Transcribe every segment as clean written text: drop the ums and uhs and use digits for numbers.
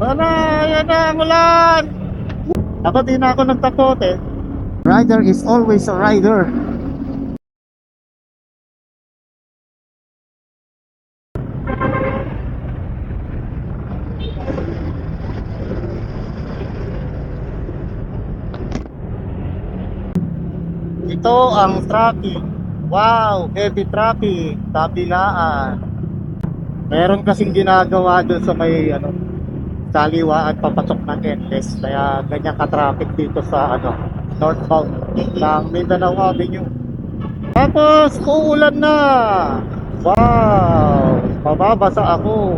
Wala, yan na ang ulan. Ako di na ako nagtapote. Rider is always a rider. Ito ang traffic. Wow, heavy traffic. Kabilaan. Meron kasing ginagawa doon sa may kaliwaan papasok ng NS. Kaya ganyan ka-traffic dito sa northbound ng Mindanao Avenue. Tapos uulan na. Wow, mababasa ako.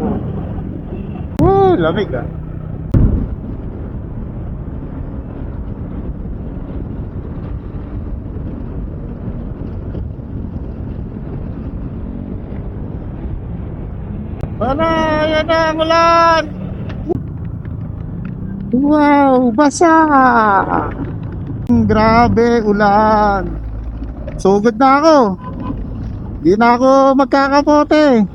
Woo, lamig ah. Wala, yan na ang ulan. Wow, basa. Grabe ulan. Sugod na ako. Di na ako magkakapote.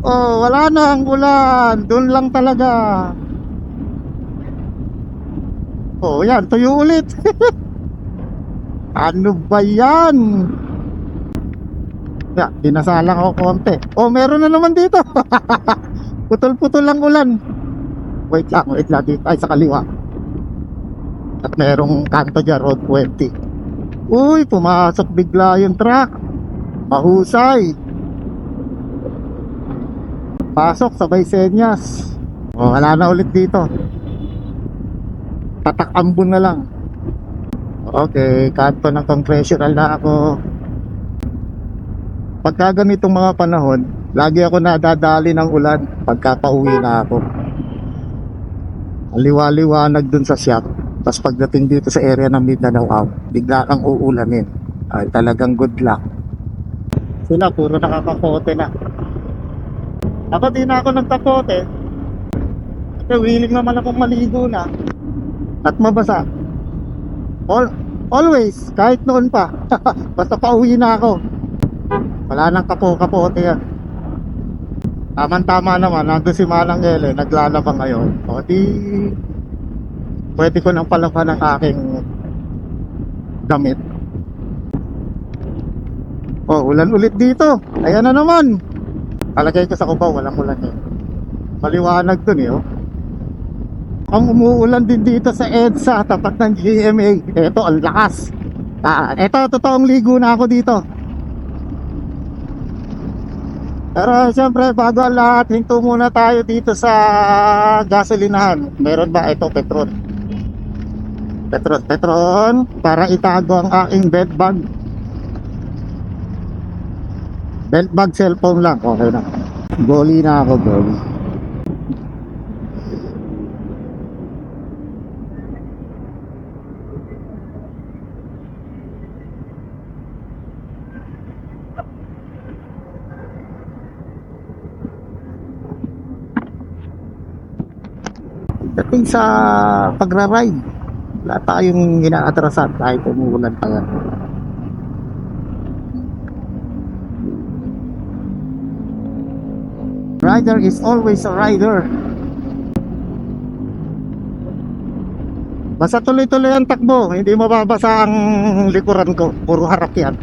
Oh, wala na ang ulan. Doon lang talaga. Oh, yan, tuyo ulit. Ano ba yan? Dinasalang ako konti. Oh, meron na naman dito. Putol-putol lang ulan. Wait lang dito. Ay, sa kaliwa. At merong kanto dyan, road 20. Uy, pumasok bigla yung truck. Mahusay. Pasok, sabay senyas. Oh, wala na ulit dito. Tatakambon na lang. Okay, kanto ng congressional na ako. Pagka ganitong mga panahon, lagi ako nadadali ng ulan pagka pauwi na ako. Ang liwa-liwanag dun sa shop. Tapos pagdating dito sa area ng Mindanao, bigla kang uulanin. Ay, talagang good luck. Sila puro nakakakote na. Ako di na ako nagtakote. Kasi willing naman akong maligo na at mabasa. Always, kahit noon pa. Basta pauwi na ako. Wala nang kapote yan. Tama naman, nandun si Manang Ele, naglalaba ngayon. O di, pwede ko nang palaban ng aking damit. O, ulan ulit dito. Ayan na naman. Talagay ko sa Cubao, walang ulan eh. Maliwanag dun eh, oh. Ang umuulan din dito sa EDSA, tapat ng GMA. Eto, ang lakas. Eto, totoong ligo na ako dito. Pero siyempre bago ang lahat, hinto muna tayo dito sa gasolinahan. Meron ba? Ito, Petron para itago ang aking belt bag, cellphone lang. Okay na. Goli na ako, goli. Dating sa pagra-ride, wala tayong inaatrasan kahit umuulan pa yan. Rider is always a rider. Basta tuloy-tuloy ang takbo, hindi mababasa ang likuran ko, puro harap yan.